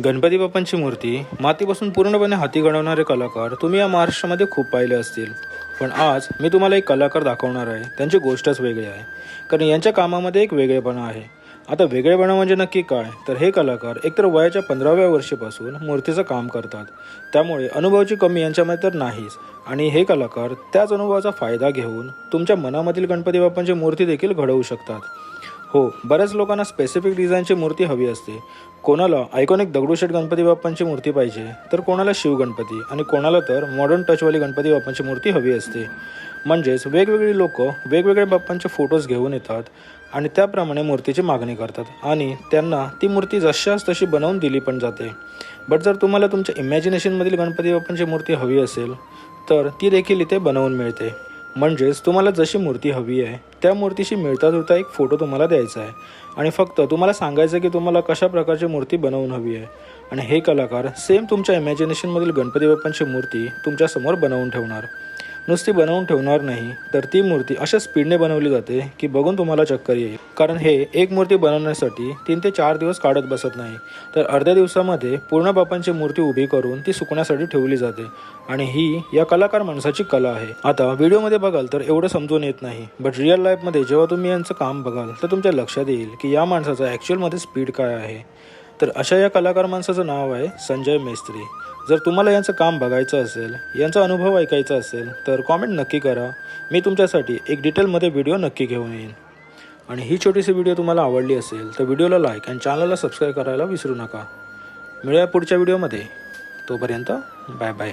गणपती बाप्पांची मूर्ती मातीपासून पूर्णपणे हाती घडवणारे कलाकार तुम्ही या महाराष्ट्रामध्ये खूप पाहिले असतील. पण आज मी तुम्हाला एक कलाकार दाखवणार आहे. त्यांची गोष्टच वेगळी आहे, कारण यांच्या कामामध्ये एक वेगळेपणा आहे. आता वेगळेपणा म्हणजे नक्की काय, तर हे कलाकार एकतर वयाच्या 15व्या वर्षीपासून मूर्तीचं काम करतात. त्यामुळे अनुभवाची कमी यांच्यामध्ये तर नाहीच. आणि हे कलाकार त्याच अनुभवाचा फायदा घेऊन तुमच्या मनामधील गणपती बाप्पांची मूर्ती देखील घडवू शकतात. हो, बऱ्याच लोकांना स्पेसिफिक डिझाईनची मूर्ती हवी असते. कोणाला आयकॉनिक दगडूशेठ गणपती बाप्पांची मूर्ती पाहिजे, तर कोणाला शिवगणपती आणि कोणाला तर मॉडर्न टचवाली गणपती बाप्पांची मूर्ती हवी असते. म्हणजेच वेगवेगळी लोक वेगवेगळ्या बाप्पांचे फोटोज घेऊन येतात आणि त्याप्रमाणे मूर्तीची मागणी करतात आणि त्यांना ती मूर्ती जशास तशी बनवून दिली पण जाते. बट जर तुम्हाला तुमच्या इमॅजिनेशनमधील गणपती बाप्पांची मूर्ती हवी असेल, तर ती देखील इथे बनवून मिळते. म्हणजेच तुम्हाला जशी मूर्ती हवी आहे त्या मूर्तीशी मिळता जुळता एक फोटो तुम्हाला द्यायचा आहे आणि फक्त तुम्हाला सांगायचं की तुम्हाला कशा प्रकारची मूर्ती बनवून हवी आहे. आणि हे कलाकार सेम तुमच्या इमॅजिनेशनमधील गणपती बाप्पांची मूर्ती तुमच्यासमोर बनवून ठेवणार. नुसती बनवून ठेवणार नाही, तर ती मूर्ती अशा स्पीडने बनवली जाते की बघून तुम्हाला चक्कर येईल. कारण हे एक मूर्ती बनवण्यासाठी 3 ते 4 दिवस काढत बसत नाही, तर अर्ध्या दिवसामध्ये पूर्ण बाप्पांची मूर्ती उभी करून ती सुकण्यासाठी ठेवली जाते. आणि ही या कलाकार माणसाची कला आहे. आता व्हिडिओमध्ये बघाल तर एवढं समजून येत नाही, बट रिअल लाईफमध्ये जेव्हा तुम्ही यांचं काम बघाल तर तुमच्या लक्षात येईल की या माणसाचं ॲक्च्युअलमध्ये स्पीड काय आहे. तर अशा या कलाकार माणसाचं नाव आहे संजय मेस्त्री. जर तुम्हाला यांचं काम बघायचं असेल, यांचा अनुभव ऐकायचा असेल, तर कॉमेंट नक्की करा. मी तुमच्यासाठी एक डिटेलमध्ये व्हिडिओ नक्की घेऊन येईन. आणि ही छोटीशी व्हिडिओ तुम्हाला आवडली असेल तर व्हिडिओला लाईक आणि चॅनलला सबस्क्राईब करायला विसरू नका. मिळूया पुढच्या व्हिडिओमध्ये. तोपर्यंत बाय बाय.